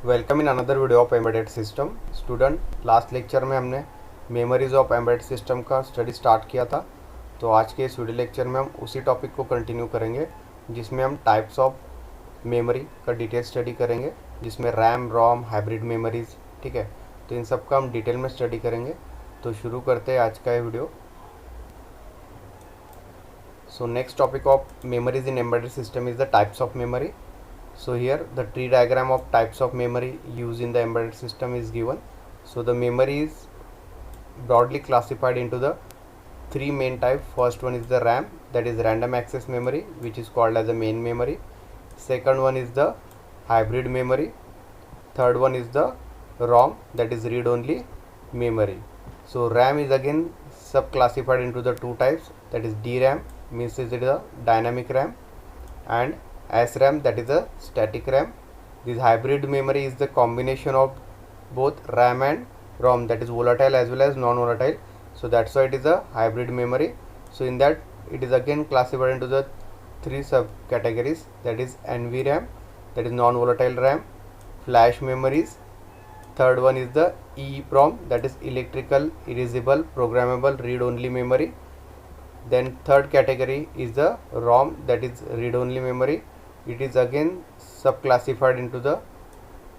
Welcome in another video of embedded system. Student, last lecture में हमने memories of embedded system का study start किया था। तो आज के इस वीडियो लेक्चर में हम उसी टॉपिक को कंटिन्यू करेंगे, जिसमें हम टाइप्स ऑफ मेमोरी का डिटेल स्टडी करेंगे, जिसमें रैम, रोम, हाइब्रिड मेमोरीज, ठीक है। तो इन सब का हम डिटेल में स्टडी करेंगे। तो शुरू करते हैं आज का ये video. So next topic of memories in embedded system is the types of memory. So here the tree diagram of types of memory used in the embedded system is given. So the memory is broadly classified into the three main types. First one is the RAM, that is random access memory, which is called as the main memory. Second one is the hybrid memory. Third one is the ROM, that is read only memory. So RAM is again sub-classified into the two types, that is DRAM, means it is a dynamic RAM, and SRAM, that is a static RAM. This hybrid memory is the combination of both RAM and ROM, that is volatile as well as non-volatile. So that's why it is a hybrid memory. So in that it is again classified into the three subcategories, that is NVRAM, that is non-volatile RAM, flash memories. Third one is the EEPROM, that is electrical erasable programmable read-only memory. Then third category is the ROM, that is read-only memory. It is again subclassified into the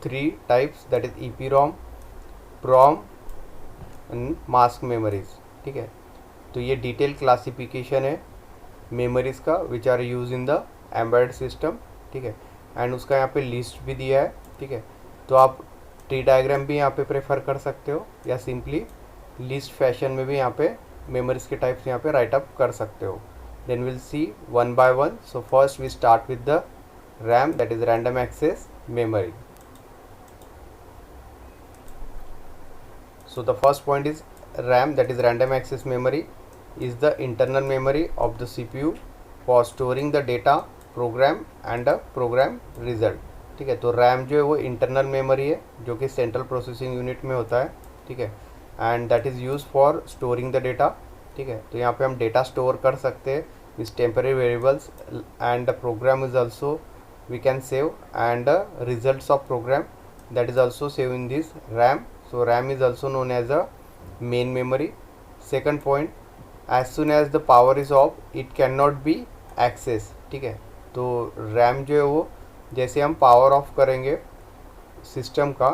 three types, that is EPROM, PROM and mask memories, ठीक है। तो ये detail classification है memories का which are use in the embedded system, ठीक है। And उसका यहाँ पे लिस्ट भी दिया है, ठीक है। तो आप ट्री डायग्राम भी यहाँ पे प्रेफर कर सकते हो, या सिंपली लिस्ट फैशन में भी यहाँ पे मेमोरीज के टाइप्स यहाँ पे राइट अप कर सकते हो। Then will see one by one. So first we start with the RAM, that is random access memory. So the first point is RAM, that is random access memory, is the internal memory of the CPU for storing the data, program and a program result, ठीक है। तो RAM जो है वो internal memory है, जो कि central processing unit में होता है, ठीक है। And that is use for storing the data, ठीक है। तो यहाँ पे हम डेटा स्टोर कर सकते हैं with temporary variables, and the program is also we can save, and the results of program that is also saved in this RAM. So RAM is also known as a main memory. Second point, as soon as the power is off it cannot be accessed, ठीक है। तो RAM जो है वो जैसे हम power of करेंगे system का,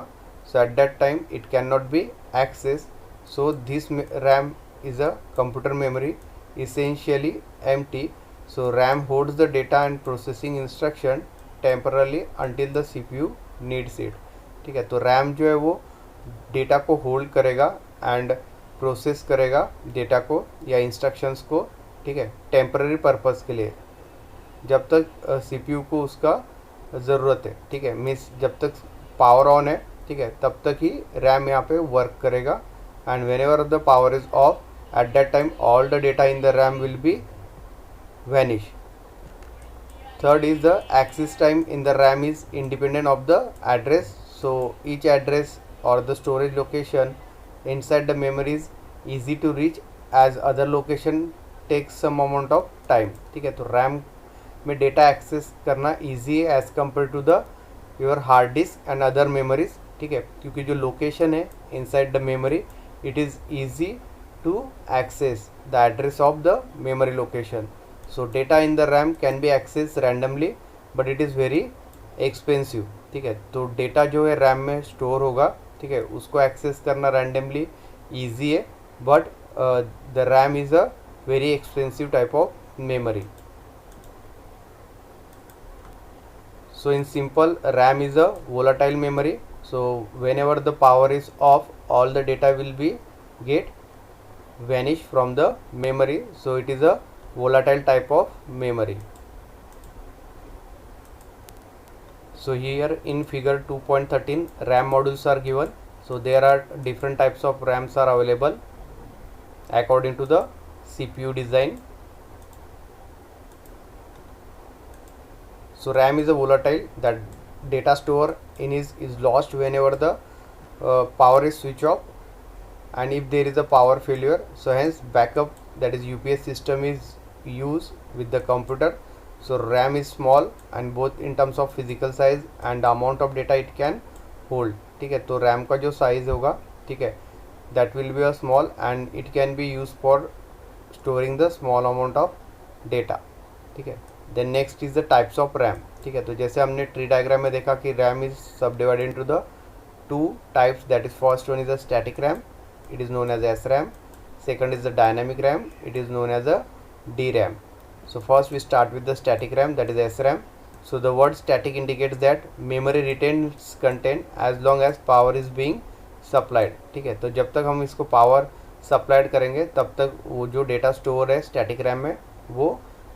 so at that time it cannot be accessed. So this RAM is a computer memory, essentially empty. So RAM holds the data and processing instruction temporarily until the CPU needs it, ठीक है। तो RAM जो है वो data को hold करेगा and process करेगा data को या इंस्ट्रक्शंस को, ठीक है, टेम्पररी पर्पस के लिए, जब तक CPU को उसका ज़रूरत है, ठीक है। मीन्स जब तक पावर ऑन है, ठीक है, तब तक ही रैम यहाँ पे वर्क करेगा। And when ever the power is of, eight that time all the data in the RAM will be vanish. Third is the access time in the RAM is independent of the address. So each address or the storage location inside the memory is easy to reach, as other location takes some amount of time, ठीक है। तो RAM में data access करना easy है as compared to the your hard disk and other memories, ठीक है, क्योंकि जो लोकेशन है inside the memory it is easy to access the address of the memory location. So data in the RAM can be accessed randomly but it is very expensive, ठीक है। तो data जो है RAM में store होगा, ठीक है, उसको एक्सेस करना रैंडमली ईजी है, but the RAM is a very expensive type of memory. So in simple, RAM is a volatile memory. So whenever the power is off, all the data will be get vanish from the memory. So it is a volatile type of memory. So here in figure 2.13 RAM modules are given. So there are different types of RAMs are available according to the CPU design. So RAM is a volatile, that data store in is lost whenever the power is switched off, and if there is a power failure, so hence backup, that is UPS system is used with the computer. So RAM is small, and both in terms of physical size and the amount of data it can hold, ठीक है। तो RAM का जो size होगा, ठीक है, that will be a small and it can be use for storing the small amount of data, ठीक है। Then next is the types of RAM, ठीक है। तो जैसे हमने ट्री डायग्राम में देखा कि रैम इज सब divided into the two types, that is first one is a static RAM, it is known as SRAM. Second is the dynamic RAM, it is known as a DRAM. So first we start with the static RAM, that is SRAM. So the word static indicates that memory retains content as long as power is being supplied, ठीक है। तो जब तक हम इसको power supplied करेंगे तब तक वो जो डेटा स्टोर है स्टैटिक रैम में वो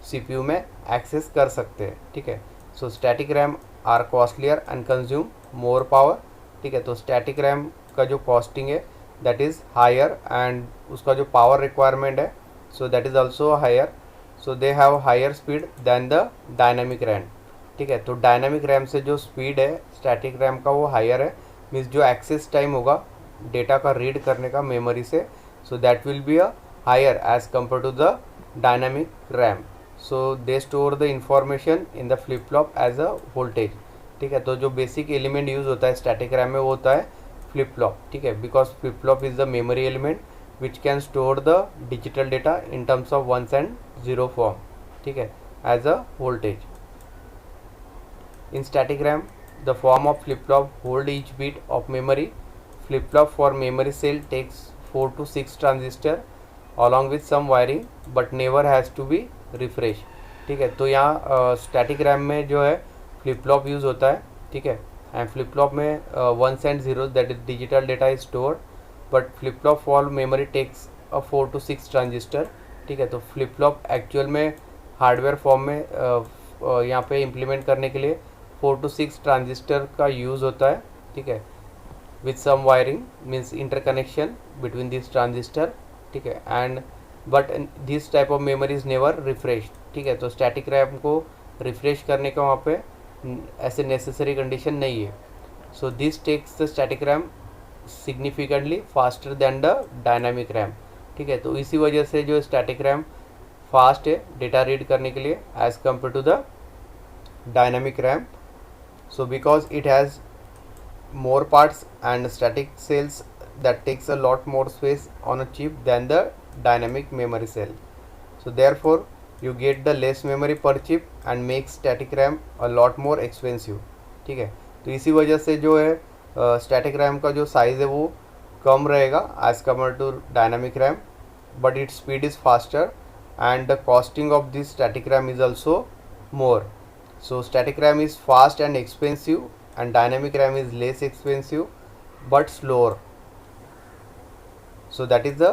CPU में एक्सेस कर सकते हैं, ठीक है। So static RAM are costlier and consume more power, ठीक है। तो स्टैटिक रैम का जो कॉस्टिंग है दैट इज़ हायर एंड उसका जो पावर रिक्वायरमेंट है so that is also higher, so they have higher speed than the dynamic RAM, ठीक है। तो डायनामिक रैम से जो स्पीड है स्टैटिक रैम का वो हायर है, मीन्स जो एक्सेस टाइम होगा डेटा का रीड करने का मेमोरी से so that will be a higher as compare to the dynamic RAM. So they store the information in the flip flop as a voltage, ठीक है। तो जो बेसिक एलिमेंट यूज़ होता है स्टैटिक रैम में वो होता है फ्लिप फ्लॉप, ठीक है, because flip flop is the memory element which can store the digital data in terms of ones and zero form, ठीक है, as a voltage. In static RAM the form of flip flop hold each bit of memory, flip flop for memory cell takes 4 to 6 transistor along with some wiring but never has to be refresh, ठीक है। तो यहाँ static RAM में जो है flip flop use होता है, ठीक है, एंड फ्लिप फ्लॉप में ones and zeros that is digital data is stored, but flip flop for memory takes 4 to 6 transistor, ठीक है। तो फ्लिप फ्लॉप एक्चुअल में हार्डवेयर फॉर्म में यहाँ पे इम्प्लीमेंट करने के लिए 4 to 6 ट्रांजिस्टर का यूज़ होता है, ठीक है, with some wiring means interconnection between this transistor, ठीक है, and but this type of memory is never refresh, ठीक है। तो स्टैटिक रैम को रिफ्रेश करने का वहाँ पे ऐसे नेसेसरी कंडीशन नहीं है। So this takes the static RAM significantly faster than the dynamic RAM, ठीक है। तो इसी वजह से जो स्टैटिक रैम फास्ट है डेटा रीड करने के लिए as compare to the dynamic RAM. So because it has more parts and static cells that takes a lot more space on a chip than the dynamic memory cell, so therefore you get the less memory per chip and makes static RAM a lot more expensive, ठीक है। तो इसी वजह से जो है static RAM का जो साइज़ है वो कम रहेगा as compare to dynamic RAM, but its speed is faster and the costing of this static RAM is also more. So static RAM is fast and expensive and dynamic RAM is less expensive but slower, so that is the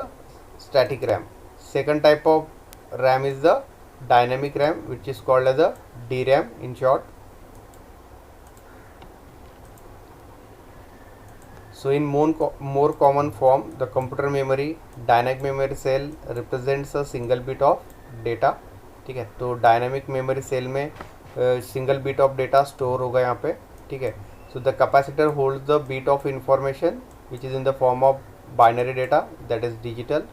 static RAM. Second type of RAM is the dynamic RAM, which is called as a DRAM in short. So in more common form, the computer memory dynamic memory cell represents a single bit of data, ठीक है। तो dynamic memory cell में single bit of data store होगा यहाँ पे, ठीक है। So the capacitor holds the bit of information which is in the form of binary data that is digital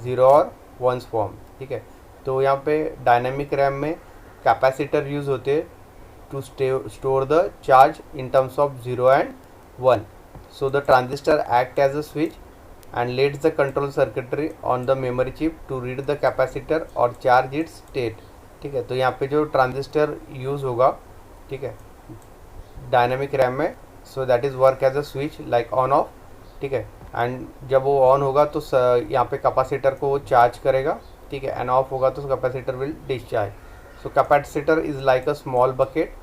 0 और 1s फॉर्म, ठीक है। तो यहाँ पे डायनामिक रैम में कैपेसिटर यूज़ होते हैं to store the charge in terms of 0 and 1. So the transistor act as a switch and leads the control circuitry on the memory chip to read the capacitor और charge its state, ठीक है। तो यहाँ पे जो transistor use होगा, ठीक है, डायनामिक रैम में, so that is work as a switch like on off, ठीक है, एंड जब वो ऑन होगा तो यहाँ पे कैपेसिटर को वो चार्ज करेगा, ठीक है, एंड ऑफ होगा तो capacitor will discharge. So capacitor is like a small bucket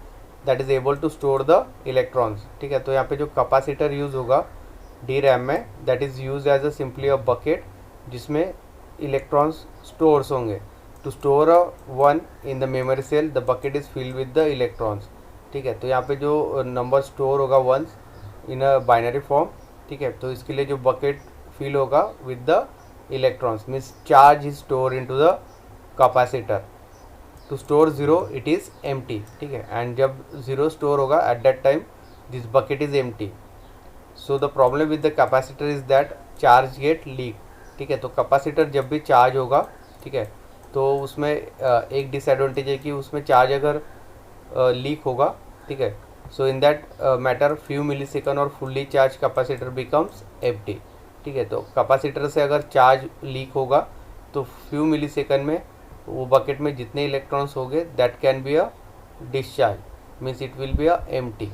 that is able to store the electrons, ठीक है। तो यहाँ पे जो कैपेसिटर यूज़ होगा डी रैम में that is use as a simply a bucket जिसमें इलेक्ट्रॉन्स स्टोर्स होंगे। To store a one in the memory cell the bucket is filled with the electrons, ठीक है। तो यहाँ पे जो नंबर स्टोर होगा once in a binary form, ठीक है, तो इसके लिए जो बकेट फिल होगा with the electrons means charge is store into the capacitor. To store 0 it is empty, ठीक है, एंड जब 0 स्टोर होगा at that time this bucket is empty. So the problem with the capacitor is that charge get leak, ठीक है। तो capacitor जब भी charge होगा, ठीक है, तो उसमें एक डिसएडवांटेज है कि उसमें चार्ज अगर लीक होगा, ठीक है, so in that matter few millisecond और fully charge capacitor becomes empty. ठीक है, तो कैपेसिटर से अगर चार्ज लीक होगा तो फ्यू मिली सेकंड में वो बकेट में जितने इलेक्ट्रॉन्स होंगे that can be a discharge, means it will be a empty.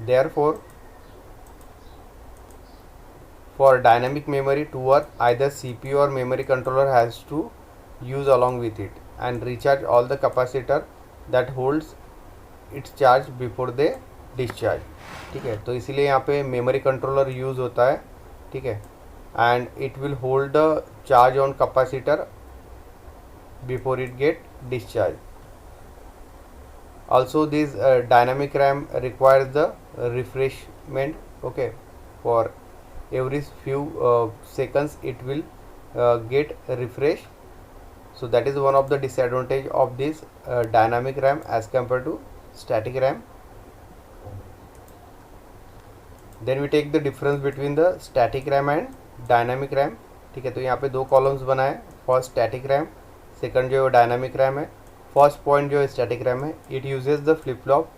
Therefore for dynamic memory to work, either CPU or memory controller has to use along with it and recharge all the capacitor that holds its charge before they discharge। ठीक है, तो इसीलिए यहाँ पे memory controller use होता है। ठीक है, and it will hold the charge on capacitor before it get discharge. also this dynamic RAM requires the refreshment, okay, for every few seconds it will get refreshed. So that is one of the disadvantage of this dynamic RAM as compared to static RAM. Then we take the difference between the static RAM and dynamic RAM। ठीक है, तो यहाँ पे दो columns बनाए, first static RAM, second जो है dynamic RAM है। फर्स्ट पॉइंट जो है स्टैटिक रैम है, it uses the flip flop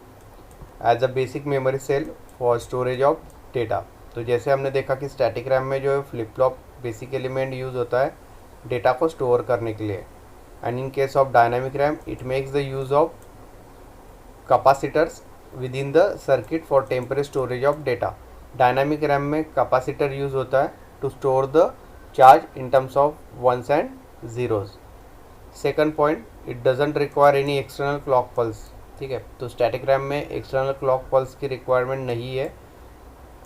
as a basic memory cell for storage of data. तो जैसे हमने देखा कि स्टैटिक रैम में जो है flip flop basic element use होता है डेटा को स्टोर करने के लिए। And in case of dynamic RAM it makes the use of capacitors within the circuit for temporary storage of data. Dynamic RAM में कैपेसिटर यूज़ होता है to store the charge in terms of ones and zeros. Second point, it doesn't require any external clock pulse. ठीक है, तो static RAM में external clock pulse की requirement नहीं है।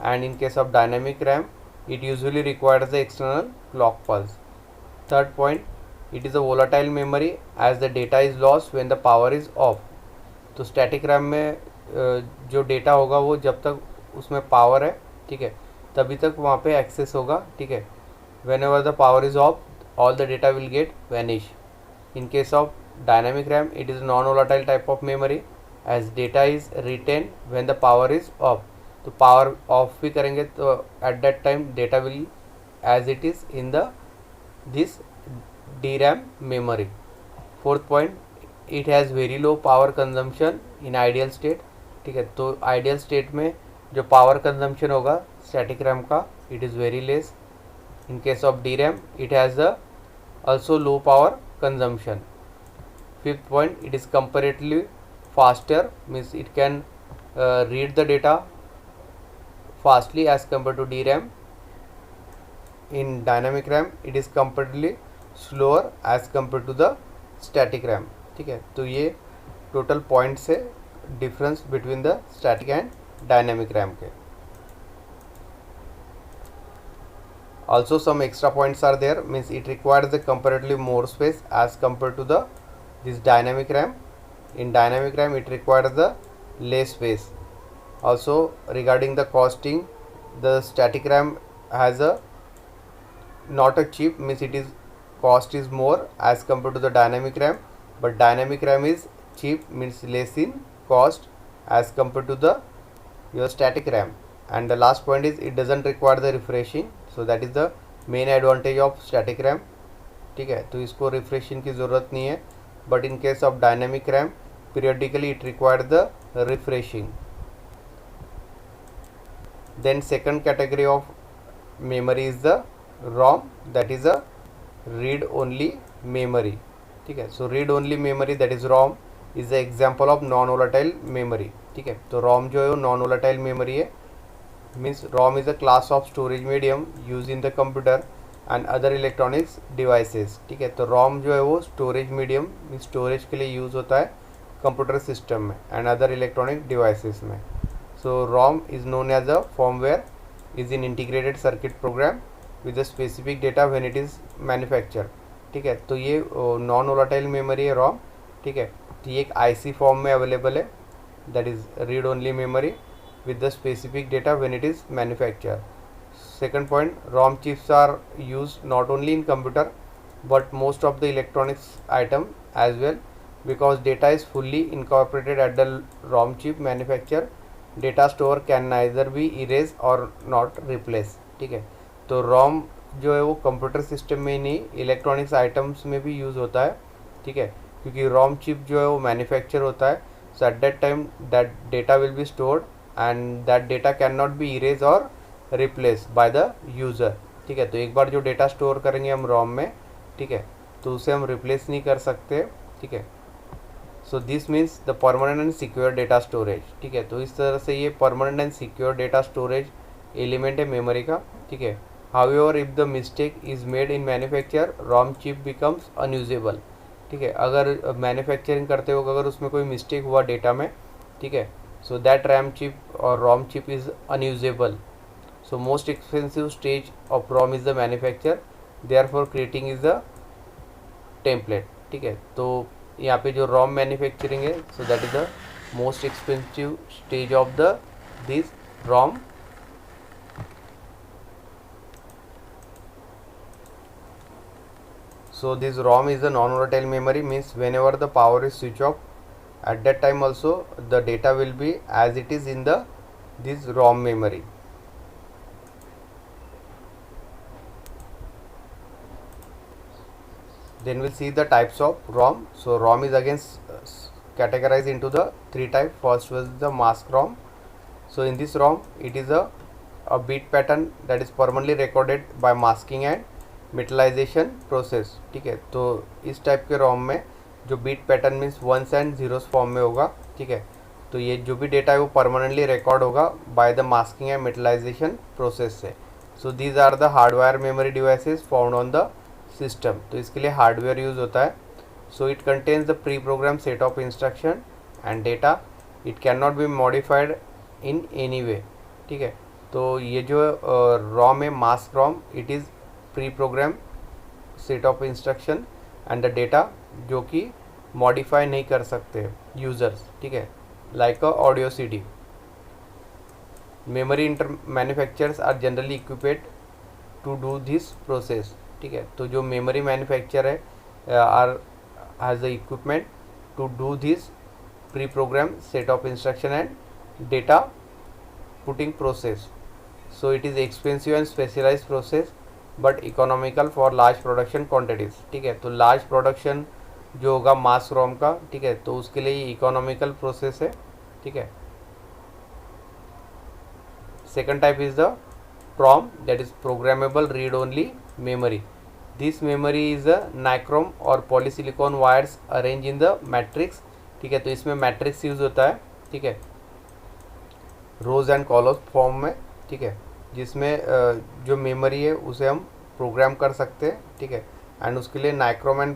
And in case of dynamic RAM it usually requires the external clock pulse. Third point, it is a volatile memory as the data is lost when the power is off. तो static RAM में जो data होगा वो जब तक उसमें power है, ठीक है, तभी तक वहाँ पे एक्सेस होगा। ठीक है, whenever the power is off all the data will get vanish। in case of dynamic RAM it is non-volatile type of memory as data is retained when the power is off। तो power of भी करेंगे तो at that time data will as it is in the this DRAM memory। fourth point, it has very low power consumption in ideal state। ठीक है, तो ideal state में जो power consumption होगा स्टैटिक रैम का it is very less. In case of DRAM, it has a also low power consumption। Fifth point, it is comparatively faster, means it can read the data fastly as compared to DRAM। In dynamic RAM, it is comparatively slower as compared to the static RAM। ठीक है, तो ये total points है difference between the static and dynamic RAM के। Also some extra points are there, means it requires the comparatively more space as compared to the this dynamic RAM। in dynamic RAM it requires the less space। also regarding the costing, the static RAM has a not a cheap, means it is cost is more as compared to the dynamic RAM, but dynamic RAM is cheap, means less in cost as compared to the your static RAM। and the last point is it doesn't require the refreshing, so that is the main advantage of static RAM। ठीक है, तो इसको refreshing की ज़रूरत नहीं है, but in case of dynamic RAM periodically it require the refreshing. Then second category of memory is the ROM, that is a read only memory. ठीक है, so read only memory that is ROM is the example of non volatile memory. ठीक है, तो ROM जो है वो non volatile memory है, means ROM is a class of storage medium used in the computer and other electronics devices। ठीक है, तो ROM जो है वो स्टोरेज मीडियम मीन्स स्टोरेज के लिए यूज़ होता है कंप्यूटर सिस्टम में एंड अदर इलेक्ट्रॉनिक डिवाइसेस में। So ROM is known as a firmware is in integrated circuit program with a specific data when it is manufacture. ठीक है, तो ये नॉन वोलाटाइल मेमोरी है ROM। ठीक है, तो ये एक IC फॉर्म में अवेलेबल है, that is read only memory with the specific data when it is manufactured। Second point, ROM chips are used not only in computer but most of the electronics item as well, because data is fully incorporated at the ROM chip manufacturer। data store can neither be erased or not replaced। ठीक है, तो ROM जो है वो computer system में ही नहीं electronics items में भी यूज़ होता है। ठीक है, क्योंकि ROM चिप जो है वो मैन्युफैक्चर होता है So at that time that data will be stored and that data cannot be erased or replaced by the user. ठीक है, तो एक बार जो डेटा स्टोर करेंगे हम रोम में, ठीक है, तो उसे हम रिप्लेस नहीं कर सकते. ठीक है, so this means the permanent and secure data storage. ठीक है, तो इस तरह से ये permanent and secure data storage element है मेमोरी का. ठीक है, however if the mistake is made in manufacture ROM chip becomes unusable. ठीक है, अगर मैन्युफैक्चरिंग करते वक्त अगर उसमें कोई मिस्टेक हुआ डेटा में, ठीक है, so that RAM chip or ROM chip is unusable. So most expensive stage of ROM is the manufacture, therefore creating is the template. ठीक है, तो यहाँ पे जो रोम मैन्युफैक्चरिंग है, so that is the most expensive stage of the this ROM. So this ROM is a non-volatile memory, means whenever the power is switched off, at that time also the data will be as it is in the this ROM memory. Then we'll see the types of ROM. So ROM is again categorized into the three types. First was the mask ROM. So in this ROM it is a bit pattern that is permanently recorded by masking and metallization process. ठीक है, तो इस type के ROM में जो bit pattern means ones and zeros form में होगा. ठीक है, तो ये जो भी डेटा है वो परमानेंटली रिकॉर्ड होगा by the masking and metallisation process से. So these are the hardware memory devices found on the system. तो इसके लिए हार्डवेयर यूज़ होता है. So it contains the pre program set of instruction and data. It can not be modified in any way. ठीक है, तो ये जो रोम है mask ROM, it is pre program set of instruction and the data जो कि modify नहीं कर सकते यूज़र्स. ठीक है, like a audio CD. Memory inter manufacturers are generally equipped to do this process. ठीक है, तो जो मेमोरी मैन्युफैक्चर है are has the equipment to do this pre program set of instruction and data putting process. So it is expensive and specialised process but economical for large production quantities. ठीक है, तो large production जो होगा मास रोम का, ठीक है, तो उसके लिए इकोनॉमिकल प्रोसेस है. ठीक है, second type is the PROM, that is programmable read only memory. This memory is a nichrome or polysilicon wires arrange in the matrix. ठीक है, तो इसमें मैट्रिक्स यूज़ होता है. ठीक है, रोज एंड कॉलम्स फॉर्म में. ठीक है, जिसमें जो मेमोरी है उसे हम प्रोग्राम कर सकते हैं. ठीक है, एंड उसके लिए नाइक्रोम एंड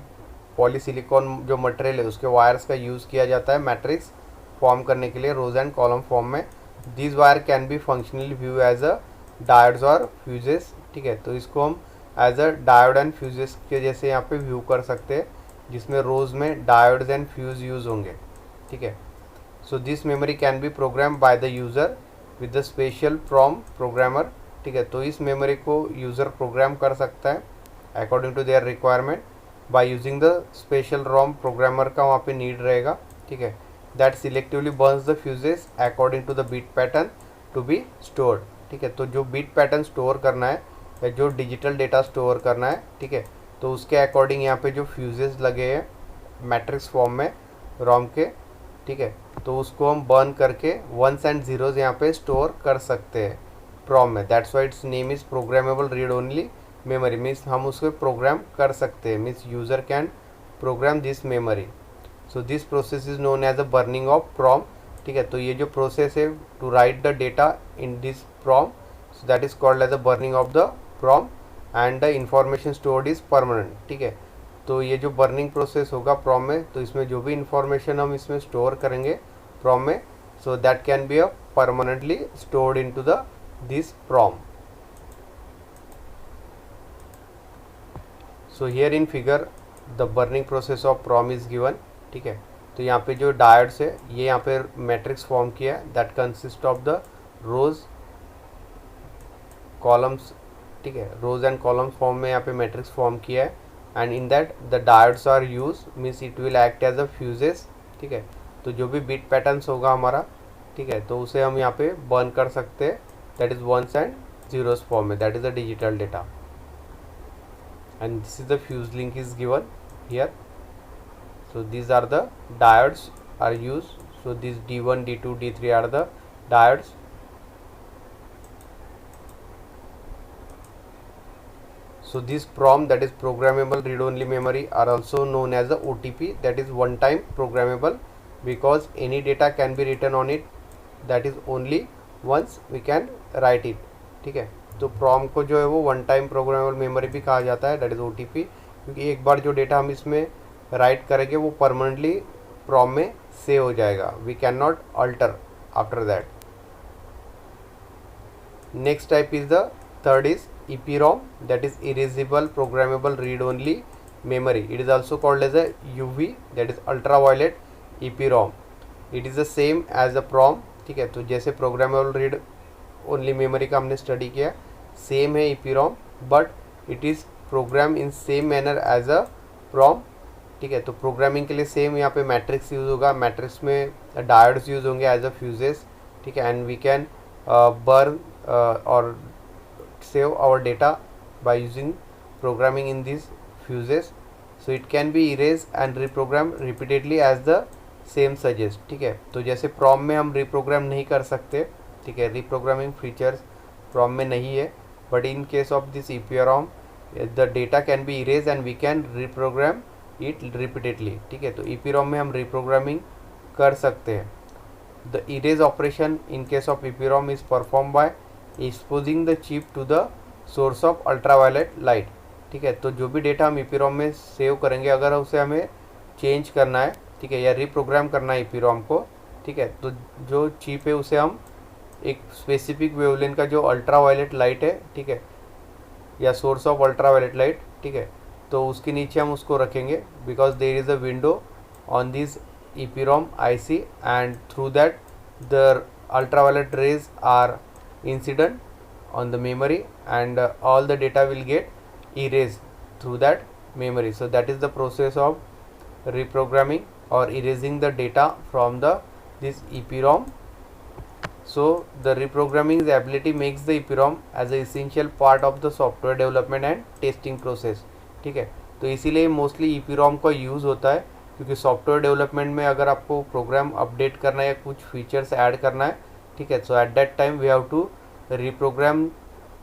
पॉलीसिलिकॉन जो मटेरियल है उसके वायर्स का यूज़ किया जाता है मैट्रिक्स फॉर्म करने के लिए रोज एंड कॉलम फॉर्म में. This wire can be functionally view as a diodes और फ्यूजेस. ठीक है, तो इसको हम as a diode and fuses के जैसे यहाँ पे व्यू कर सकते हैं, जिसमें रोज में डायोड्स एंड फ्यूज यूज़ होंगे. ठीक है, so this memory can be program by the user with the special PROM programmer. ठीक है, तो इस मेमोरी को यूज़र प्रोग्राम कर सकता है according to their requirement by using the special ROM programmer का वहाँ पे नीड रहेगा. ठीक है, that selectively burns the fuses according to the bit pattern to be stored. ठीक है, तो जो बीट पैटर्न स्टोर करना है या जो डिजिटल डेटा स्टोर करना है, ठीक है, तो उसके अकॉर्डिंग यहाँ पे जो फ्यूजेस लगे हैं मैट्रिक्स फॉर्म में रोम के. ठीक है, तो उसको हम बर्न करके वंस एंड जीरोज यहाँ पे स्टोर कर सकते हैं PROM में. That's why its name is programmable read only memory. Means हम उसको प्रोग्राम कर सकते हैं, means user can program this memory. So this process is known as a burning of PROM. ठीक है, तो ये जो प्रोसेस है to write the data in this PROM, so that is called as a burning of the PROM and the information stored is permanent. ठीक है, तो ये जो बर्निंग प्रोसेस होगा PROM में, तो इसमें जो भी इंफॉर्मेशन हम इसमें स्टोर करेंगे PROM में, so that can be a permanently stored into the this PROM. So here in figure the burning process of PROM is given. ठीक है, तो यहाँ पे जो डायोड्स है ये यहाँ पे मैट्रिक्स फॉर्म किया है that consist of the rows columns. ठीक है, रोज एंड कॉलम्स फॉर्म में यहाँ पे मैट्रिक्स फॉर्म किया है and in that the diodes are use, means it will act as a fuses. ठीक है, तो जो भी बीट पैटर्न्स होगा हमारा, ठीक है, तो उसे हम यहाँ पे बर्न कर सकते हैं. That is ones and zeros form में. That is the digital data and this is the fuse link is given here. So these are the diodes are use So these D1, D2, D3 are the diodes. So this PROM, that is programmable read-only memory, are also known as the OTP, that is one time programmable, because any data can be written on it, that is only once we can write it. ठीक है, तो PROM को जो है वो one time programmable memory भी कहा जाता है, that is OTP, क्योंकि एक बार जो डेटा हम इसमें राइट करेंगे वो परमानेंटली PROM में सेव हो जाएगा, we can not alter after that. Next type is the third is EPROM, that is erasable programmable read only memory. It is also called as a UV, that is ultraviolet EPROM. It is the same as a PROM. ठीक है, तो जैसे programmable read only memory का हमने study किया, same है EPROM, but it is program in same manner as a PROM. ठीक है, तो प्रोग्रामिंग के लिए सेम यहाँ पे मैट्रिक्स यूज़ होगा, मैट्रिक्स में डायोड्स यूज़ होंगे एज अ फ्यूजेस. ठीक है, and we can burn or save our data by using programming in these fuses. So it can be erased and reprogrammed repeatedly as the same suggest. ठीक है, तो जैसे PROM में हम reprogram नहीं कर सकते, ठीक है, रिप्रोग्रामिंग फीचर्स PROM में नहीं है, but in case of this EPROM the data can be erase and we can reprogram it repeatedly. ठीक है, तो EPROM में हम रिप्रोग्रामिंग कर सकते हैं. The erase operation in case of EPROM is performed by exposing the chip to the source of ultraviolet light. ठीक है, तो जो भी डेटा हम EPROM में सेव करेंगे, अगर उसे हमें चेंज करना है, ठीक है, या रिप्रोग्राम करना है EPROM को, ठीक है, तो जो चिप है उसे हम एक स्पेसिफिक वेवलेंथ का जो अल्ट्रावायलेट लाइट है, ठीक है, या सोर्स ऑफ अल्ट्रावायलेट लाइट, ठीक है, तो उसके नीचे हम उसको रखेंगे, because there is a window on this EPROM IC, and through that the ultraviolet rays are incident on the memory, and all the data will get erased through that memory. So that is the process of reprogramming or erasing the data from this EPROM. So the reprogramming ability makes the EPROM as an essential part of the software development and testing process. ठीक है, तो इसीलिए mostly EPROM का use होता है, क्योंकि software development में अगर आपको प्रोग्राम अपडेट करना है या कुछ फीचर्स ऐड करना है, ठीक है, so at that time we have to reprogram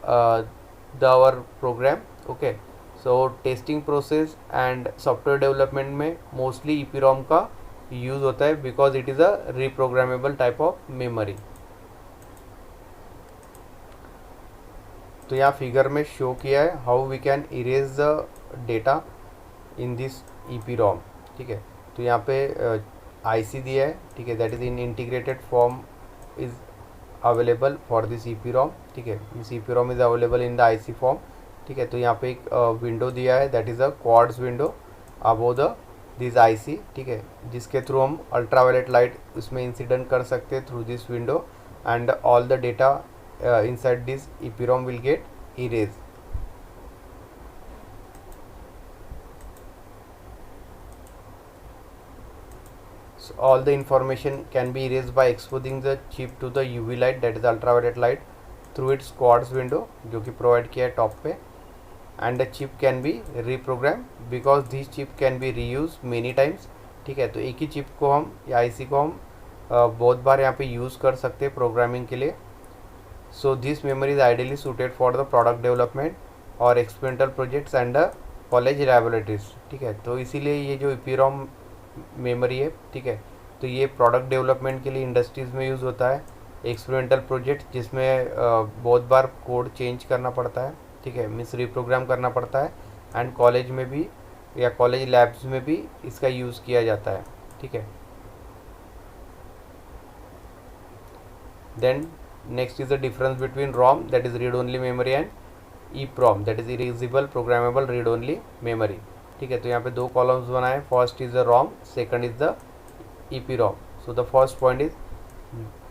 the our program. Okay, so testing process and software development में मोस्टली EPROM का यूज़ होता है, because it is a reprogrammable type of memory. तो यहाँ फिगर में शो किया है how we can erase the data in this EPROM. ठीक है, तो यहाँ पे IC दिया है, ठीक है, that is in integrated form is available for this EPROM. ठीक है, this EPROM is available in the IC form. ठीक है, तो यहाँ पे एक विंडो दिया है, that is a quartz window above the this IC. ठीक है, जिसके थ्रू हम अल्ट्रावायलेट लाइट उसमें इंसिडेंट कर सकते हैं through this window, and all the data inside this EPROM will get erased. So all the information can be erased by exposing the chip to the UV light, that is ultraviolet light, through its quads window जो कि provide किया है top पे, and the chip can be reprogrammed because this chip can be reused many times. ठीक है, तो एक ही chip को हम या IC को हम बहुत बार यहाँ पे यूज़ कर सकते हैं प्रोग्रामिंग के लिए. So this memory is ideally suited for the product development or experimental projects and the college laboratories. ठीक है, तो इसीलिए ये जो EPROM मेमोरी है, ठीक है, तो ये प्रोडक्ट डेवलपमेंट के लिए इंडस्ट्रीज़ में यूज़ होता है, एक्सपेरिमेंटल प्रोजेक्ट जिसमें बहुत बार कोड चेंज करना पड़ता है, ठीक है, मीन्स रिप्रोग्राम करना पड़ता है, एंड कॉलेज में भी या कॉलेज लैब्स में भी इसका यूज़ किया जाता है. ठीक है, then next is the difference between ROM, that is read only memory, and EPROM, that is erasable programmable read only memory. ठीक है, तो यहाँ पे दो कॉलम्स बनाए, first is the ROM, second is the EPROM. So the first point is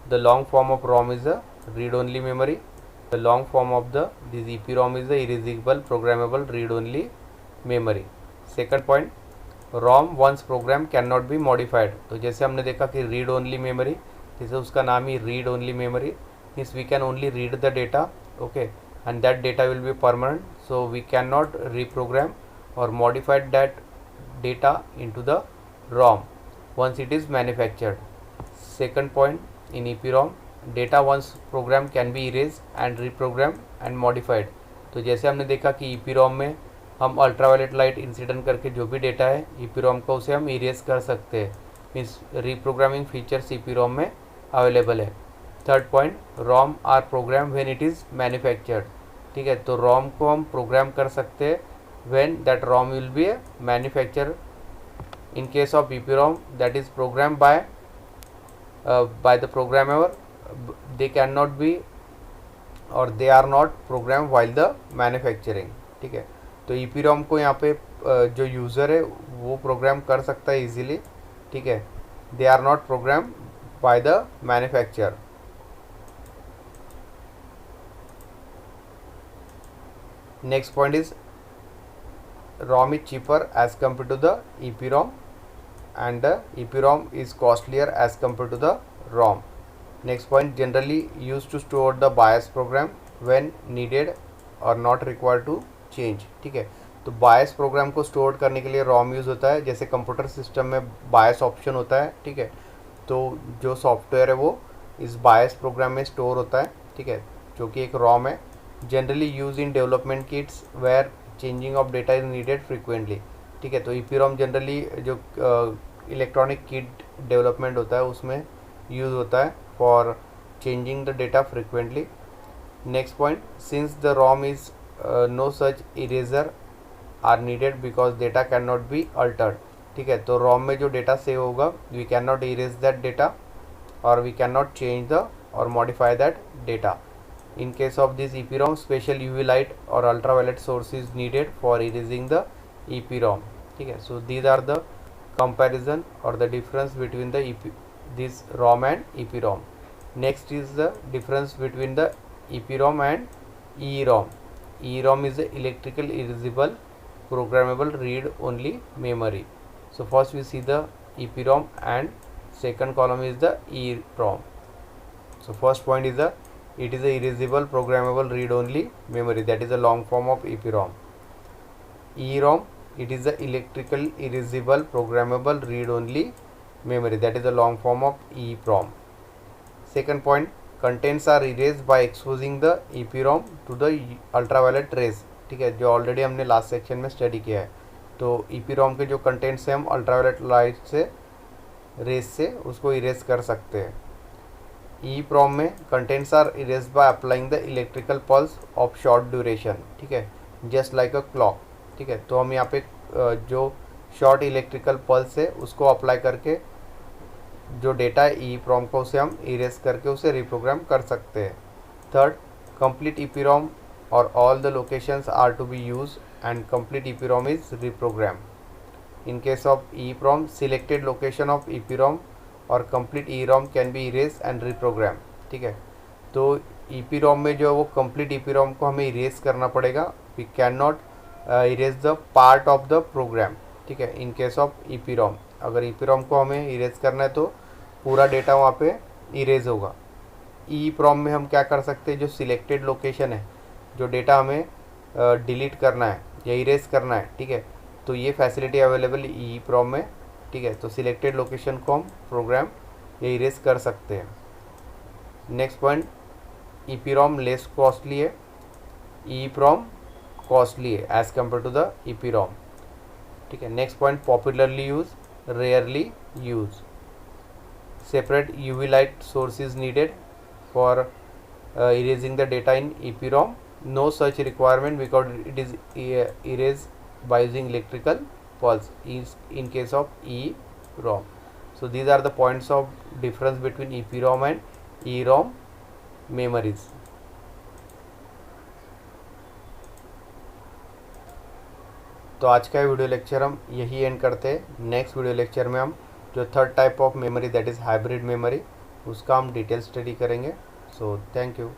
the long form of ROM is the read only memory, the long form of this EPROM is the erasable programmable read only memory. Second point, ROM once program cannot be modified. तो जैसे हमने देखा कि read only memory, जैसे उसका नाम ही read only memory, means we can only read the data, okay, and that data will be permanent, so we cannot reprogram or modify that data into the ROM once it is manufactured. Second point, in EPROM, data once programmed can be erased and reprogrammed and modified. तो जैसे हमने देखा कि EPROM में हम ultraviolet light incident करके जो भी डेटा है EPROM का उसे हम इरेज कर सकते हैं, मीन्स रीप्रोग्रामिंग फीचर्स EPROM में अवेलेबल है. Third point, ROM are program when it is manufactured. ठीक है, तो ROM को हम प्रोग्राम कर सकते हैं when that ROM will be manufacture. In case of EPROM that is programmed by the programmer, they cannot be or they are not programmed while the manufacturing. ठीक है, तो EPROM को यहाँ पे जो यूज़र है वो प्रोग्राम कर सकता है इजीली. ठीक है, they are not programmed by the manufacturer. Next point is ROM is cheaper as compared to the EPROM and the EPROM is costlier as compared to the ROM. Next point, generally used to store the BIOS program when needed or not required to change. ठीक है, तो BIOS programme को store करने के लिए ROM use होता है. जैसे कंप्यूटर सिस्टम में BIOS ऑप्शन होता है. ठीक है, तो जो सॉफ्टवेयर है वो इस BIOS प्रोग्राम में स्टोर होता है. ठीक है, जो कि एक ROM है. Generally use in development kits where changing of data is needed frequently. ठीक है, तो EPROM जनरली जो इलेक्ट्रॉनिक किट डेवलपमेंट होता है उसमें यूज़ होता है for changing the data frequently. Next point, since the ROM is no such eraser are needed because data can not be altered. ठीक है, तो ROM में जो डेटा सेव होगा we can not erase that data और we can not change the और modify that data. In case of this EPROM, special UV light or ultraviolet source is needed for erasing the EPROM. ठीक है, so these are the comparison or the difference between the this ROM and EPROM. Next is the difference between the EPROM and EEROM. EEROM is the electrical erasable programmable read only memory. So first we see the EPROM and second column is the EEPROM. So first point is the it is a erasable programmable read only memory, that is a long form of EPROM. EEROM, it is the electrical erasable programmable read only memory, that is a long form of EEPROM. Second point, contents are erased by exposing the EPROM to the ultraviolet rays. ठीक है, जो already हमने last section में study किया है. तो EPROM के जो कंटेंट्स हैं हम अल्ट्रावायलेट लाइट से रेस से उसको इरेज कर सकते हैं. EEPROM में contents are erased by applying the electrical pulse of short duration. ठीक है, जस्ट लाइक अ क्लॉक. ठीक है, तो हम यहाँ पे जो शॉर्ट इलेक्ट्रिकल पल्स है उसको अप्लाई करके जो डेटा है EEPROM को उसे हम इरेज करके उसे रिप्रोग्राम कर सकते हैं. थर्ड, कंप्लीट EPROM और all the locations are to be use and complete EPROM is reprogram. In case of EEPROM, selected location of EPROM और complete EEROM can be erase and reprogram. ठीक है, तो EPROM में जो है वो complete EPROM को हमें इरेज करना पड़ेगा. We can not erase the part of the program. ठीक है, इन केस ऑफ EPROM अगर EPROM को हमें इरेज करना है तो पूरा डेटा वहाँ पे इरेज होगा. EEPROM में हम क्या कर सकते हैं, जो सिलेक्टेड लोकेशन है, जो डेटा हमें डिलीट करना है या इरेज करना है. ठीक है, तो ये फैसिलिटी अवेलेबल है EEPROM में. ठीक है, तो सिलेक्टेड लोकेशन को हम प्रोग्राम या इरेज कर सकते हैं. Next point, EPROM less costly है, EEPROM कॉस्टली है as compare to the EPROM. ठीक है, next point, popularly use, rarely use. Separate UV light source is needed for erasing the data in EPROM. No such requirement because it is erase by using electrical pulse is in case of EEPROM. So these are the points of difference between EPROM and EEROM memories. तो आज का video lecture हम यही and करते हैं. Next video lecture में हम जो third type of memory that is hybrid memory उसका हम डिटेल स्टडी करेंगे. So thank you.